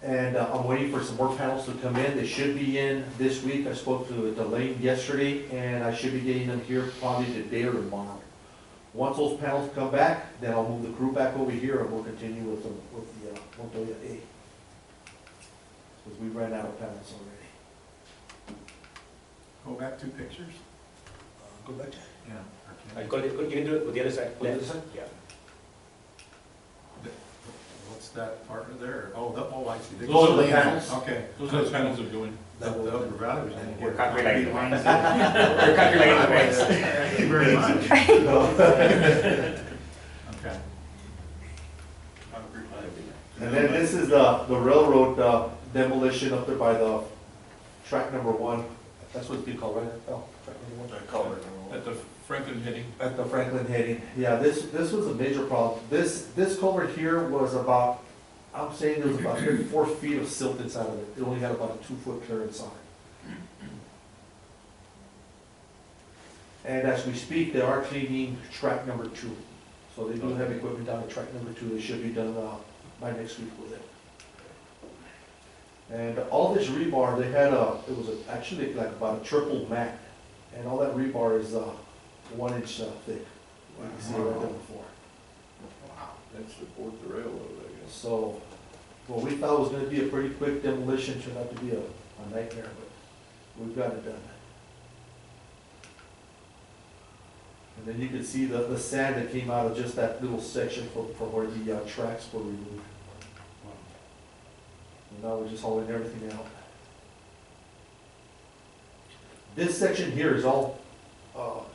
And I'm waiting for some more panels to come in. They should be in this week. I spoke to Delane yesterday, and I should be getting them here probably today or tomorrow. Once those panels come back, then I'll move the crew back over here and we'll continue with the Montoya A. Because we ran out of panels already. Go back 2 pictures? Go back. Yeah. You can do it with the other side. With the other side? Yeah. What's that partner there? Oh, I see. Those are the panels. Okay. Those are the panels we're doing. The Upper Valley was going to We're get. country like we're country like in the ways. Thank you very much. Okay. And then this is the railroad demolition up there by the track number 1. That's what it's being called, right? Oh, track number 1. At the Franklin heading. At the Franklin heading. Yeah, this was a major problem. This culvert here was about, I'm saying there was about 4 feet of silt inside of it. It only had about a 2-foot clearance on it. And as we speak, they are cleaning track number 2. So they do have equipment down at track number 2. They should be done by next week with it. And all this rebar, they had it was actually like about a triple mat. And all that rebar is 1 inch thick. You can see it right there before. Wow. That supports the railroad, I guess. So, what we thought was gonna be a pretty quick demolition turned out to be a nightmare, but we've got it done. And then you can see the sand that came out of just that little section from where the tracks were removed. And now we're just hauling everything out. This section here is all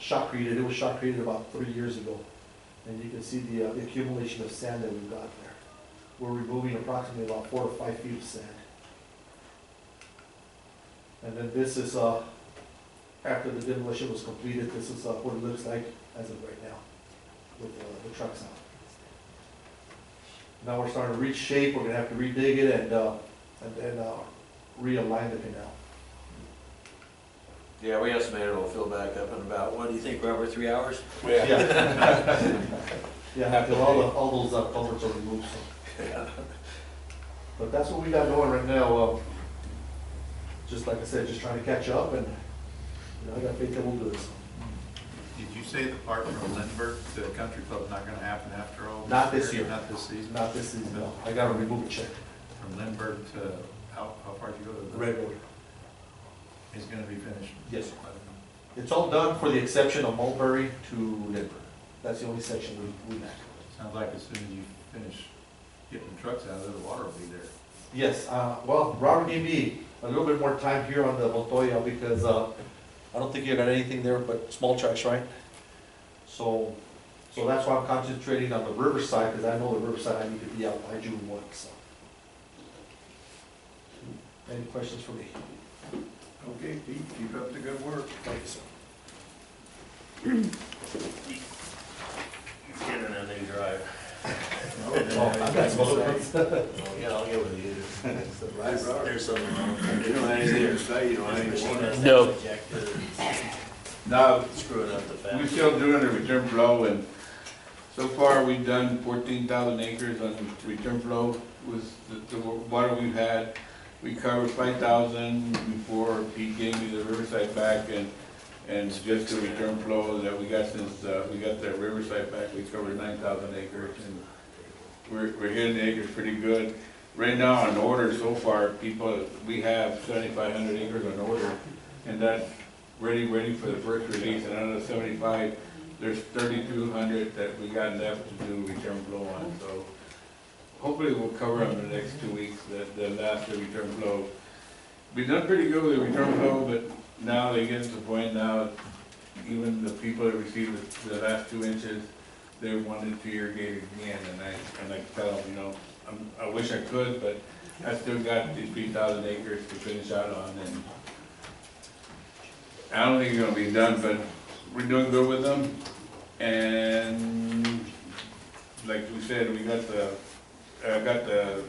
shotcreted. It was shotcreted about 3 years ago. And you can see the accumulation of sand that we've got there. We're removing approximately about 4 to 5 feet of sand. And then this is, after the demolition was completed, this is what it looks like as of right now, with the trucks out. Now we're starting to reach shape. We're gonna have to redig it and then realign the canal. Yeah, we estimated it'll fill back up in about, what do you think, Robert, 3 hours? Yeah. Yeah, after all those culverts are removed, so. Yeah. But that's what we got going right now. Just like I said, just trying to catch up, and I got faith that we'll do it. Did you say the part from Lindbergh to the country club not going to happen after all? Not this year. Not this season? Not this season, no. I gotta remove a check. From Lindbergh to, how far did you go to? Red Road. Is going to be finished? Yes, sir. I don't know. It's all done for the exception of Mulberry to Lindbergh. That's the only section we lack. Sounds like as soon as you finish getting the trucks out of there, the water will be there. Yes, well, Robert gave me a little bit more time here on the Montoya because I don't think you got anything there but small tracks, right? So that's why I'm concentrating on the riverside, because I know the riverside I need to be out by June 1, so. Any questions for me? Okay, Pete, keep up the good work. Thank you, sir. You're getting that thing dry. Oh, I've got some other ones. Yeah, I'll get with you. Right, Robert? There's something wrong. You don't have anything to say, you don't have Machine anything. has No. that ejector, No, screwing up the we're fence. still doing the return flow, and so far we've done 14,000 acres on return flow with the water we've had. We covered 5,000 before Pete gave me the riverside back, and just the return flow that we got since we got that riverside back, we covered 9,000 acres, and we're hitting the acres pretty good. Right now on order so far, we have 7,500 acres on order, and that's ready for the first release, and out of the 75, there's 3,200 that we got left to do return flow on, so hopefully we'll cover them in the next 2 weeks, the last return flow. We've done pretty good with the return flow, but now they get to the point now, even the people that received the last 2 inches, they wanted to irrigate again, and I tell them, I wish I could, but I still got these 3,000 acres to finish out on, and I don't think it's gonna be done, but we're doing good with them. And like we said, I got the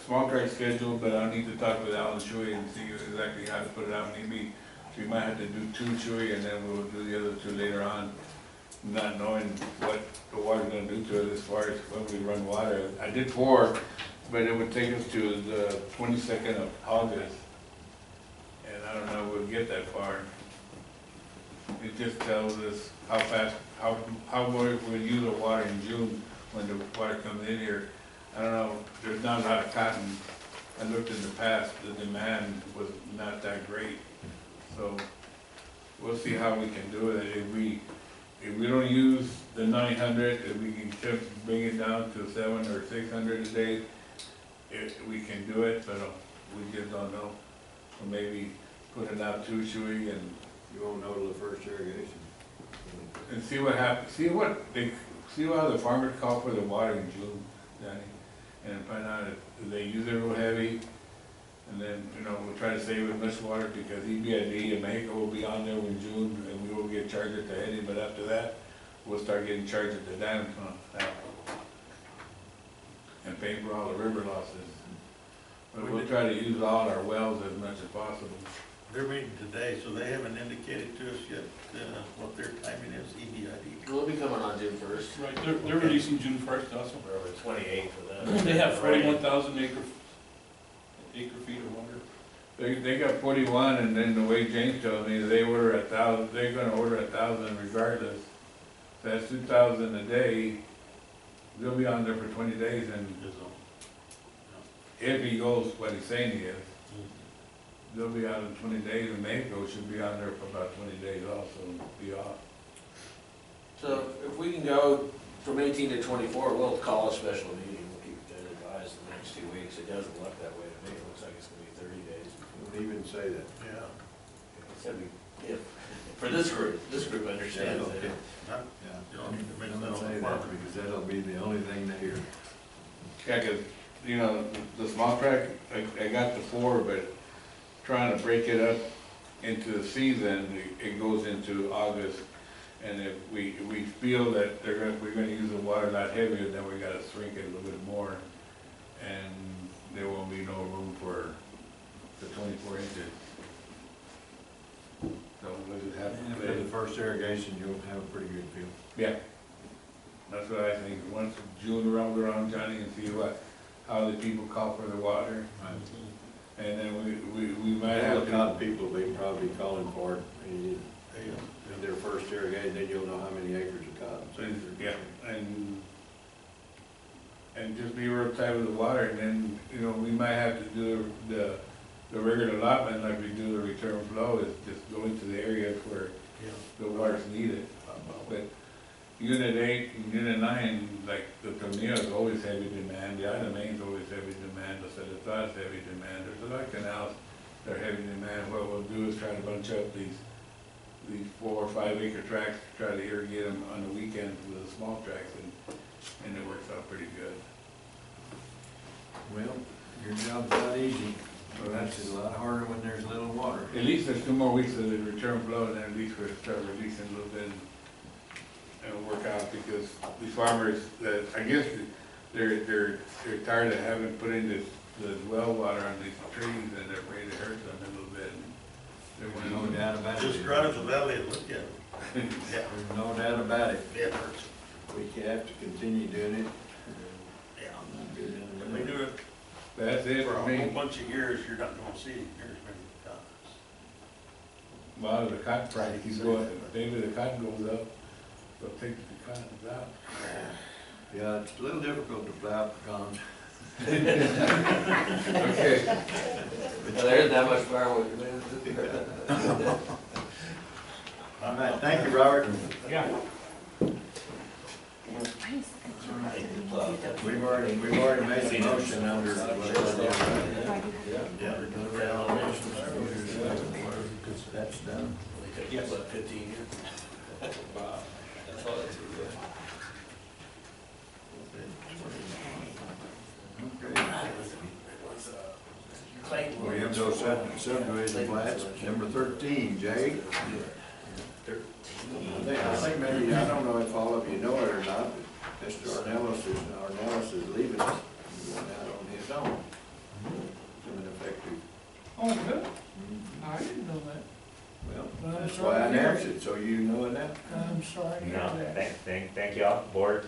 small track scheduled, but I need to talk with Alan Shui and see exactly how to put it out. Maybe we might have to do 2 Shui, and then we'll do the other 2 later on, not knowing what the water's gonna do to it as far as when we run water. I did 4, but it would take us to the 22nd of August. And I don't know if we'll get that far. It just tells us how fast, how we'll use the water in June when the water comes in here. I don't know, there's not a lot of cotton. I looked in the past, the demand was not that great. So we'll see how we can do it. If we don't use the 900, if we can just bring it down to 700 or 600 a day, we can do it, but we just don't know. Or maybe put it out too, Shuey, and You won't know till the first irrigation. see what happens, see how the farmers call for the water in June, Danny, and find out if they use it real heavy, and then, we'll try to save as much water, because EPCWID and Mexico will be on there in June, and we will get charged at the heading, but after that, we'll start getting charged at the dam, and paying for all the river losses. But we'll try to use all our wells as much as possible. They're meeting today, so they haven't indicated to us yet what their timing is, EPCWID. We'll be coming on June first, Right, they're releasing June first also. or the 28th for that. They have 41,000 acre feet of water. They got 41, and then the way James told me, they order 1,000, they're gonna order 1,000 regardless. So that's 2,000 a day. They'll be on there for 20 days, and if he goes what he's saying he is, they'll be out in 20 days, and Mexico should be on there for about 20 days also, be off. So if we can go from 18 to 24, we'll call a special meeting, we'll keep you guys advised the next 2 weeks. It doesn't look that way to me, it looks like it's gonna be 30 days. Don't even say that. Yeah. It's gonna be, if, for this group understands Yeah, that. okay. You don't need to mention that Don't on say the that, farm. because that'll be the only thing they hear. Yeah, 'cause, the small track, I got the 4, but trying to break it up into the season, it goes into August. And if we feel that we're gonna use the water a lot heavier, then we gotta shrink it a little bit more. And there won't be no room for the 24 inches. So we'll just have to After play. the first irrigation, you'll have a pretty good feel. Yeah, that's what I think. Once June rolls around, Johnny, and see how the people call for the water. And then we might have A to. lot of people will be probably calling for it, and their first irrigation, then you'll know how many acres of cotton. Yeah, and just be real tight with the water, and then, we might have to do the regular allotment like we do the return flow, is just go into the areas where the water's needed. But Unit 8 and Unit 9, like the Tornillo is always heavy demand, the Island Main's always heavy demand, the Salazar's heavy demand, there's a lot of canals that are heavy demand. What we'll do is try to bunch up these 4 or 5 acre tracts, try to irrigate them on the weekends with the small tracts, and it works out pretty good. Well, your job's not easy, but that's a lot harder when there's little water. At least there's 2 more weeks of the return flow, and then at least we'll start releasing a little bit, and it'll work out, because these farmers, I guess, they're tired of having put in this well water on these trees, and they're afraid it hurts them a little bit. There's no doubt about it. Just drive to the valley and look at it. Yeah. There's no doubt about it. It hurts. We have to continue doing it. Yeah. When we do it That's it for a for whole me. bunch of years, you're not gonna see near as many cows. Well, the cotton price keeps going, maybe the cotton goes up, they'll take the cotton out. Yeah, it's a little difficult to plow pecans. Okay. Well, there isn't that much firewood, man. All right, thank you, Robert. Yeah. We've already made the motion under. Yeah. That's done. Yes. 15 years. We have those subdivision plats, number 13, Jay. I think maybe, I don't know if all of you know it or not, but Mr. Ornelas is leaving us, and going out on his own. Coming effective. Oh, good. I didn't know that. Well, that's why I announced it, so you know that. I'm sorry to hear No, that. thank y'all, board,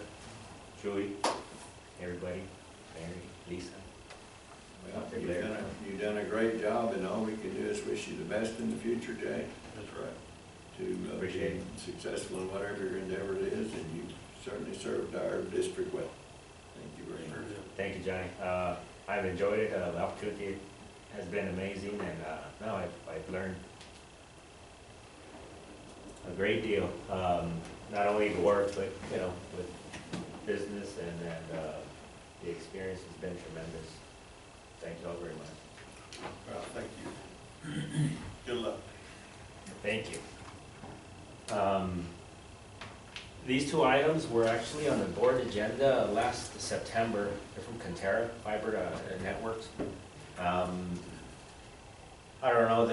Julie, everybody, Mary, Lisa. done a great job, and all we can do is wish you the best in the future, Jay, That's right. to Appreciate be it. successful in whatever your endeavor it is, and you certainly served our district well. Thank you very much. Thank you, Johnny. I've enjoyed it. The opportunity has been amazing, and no, I've learned a great deal. Not only the work, but with business, and the experience has been tremendous. Thank you all very much. Well, thank you. Good luck. Thank you. These two items were actually on the board agenda last September. They're from Conterra Fiber Networks. I don't know,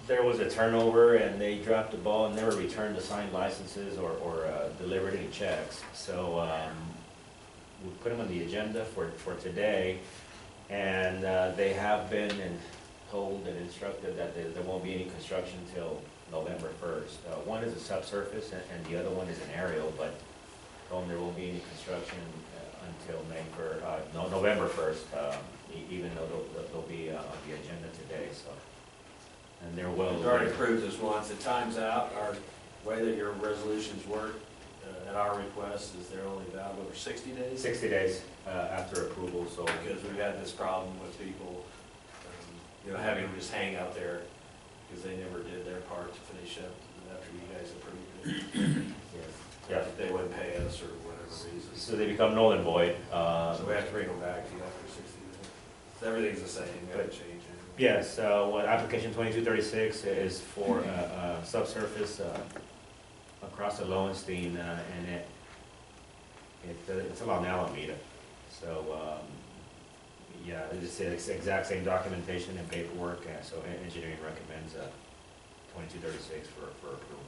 there was a turnover and they dropped the ball and never returned the signed licenses or delivered any checks. So we put them on the agenda for today, and they have been told and instructed that there won't be any construction till November 1st. One is a subsurface and the other one is an aerial, but told them there won't be any construction until November 1st, even though they'll be on the agenda today, so. And they're well. We've already approved this once, the time's out, our way that your resolutions work, at our request, is they're only valid over 60 days? 60 days after approval, so. Because we've had this problem with people, having them just hang out there, because they never did their part to finish up after you guys approved it. Yeah. They wouldn't pay us or whatever reason. So they become null and void. So we have to bring them back to you after 60 days. So everything's the same, we haven't changed anything. Yes, application 2236 is for subsurface across the Lowenstein, and it's along Alameda. So, yeah, it's the exact same documentation and paperwork, so engineering recommends 2236 for approval.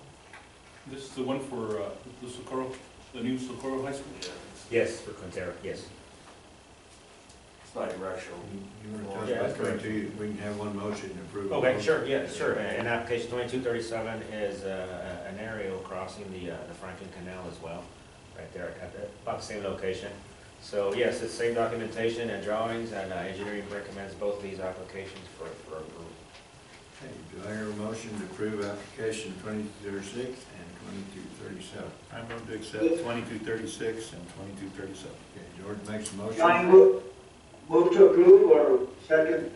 This is the one for the Socorro, the new Socorro High School? Yeah, Yes, for Conterra, yes. it's not directional. You want to Yeah, talk that's about correct. 22, we can have one motion to approve. Okay, sure, yeah, sure. And application 2237 is an aerial crossing the Franklin Canal as well, right there at about the same location. So yes, it's same documentation and drawings, and engineering recommends both of these applications for approval. Okay, do I hear a motion to approve application 2236 and 2237? I move to accept 2236 and 2237. Okay, George makes a motion. Johnny, move to approve or second?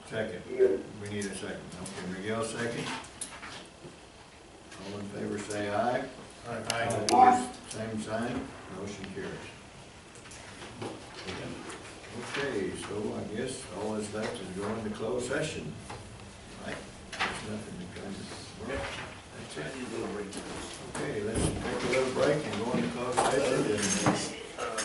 Second. You. We need a second. Okay, Miguel, second. All in favor, say aye. Aye. Opposed, same sign. Motion carries. Okay, so I guess all that's left is go into closed session. Right? There's nothing to kind of, that's it. Okay, let's take a little break and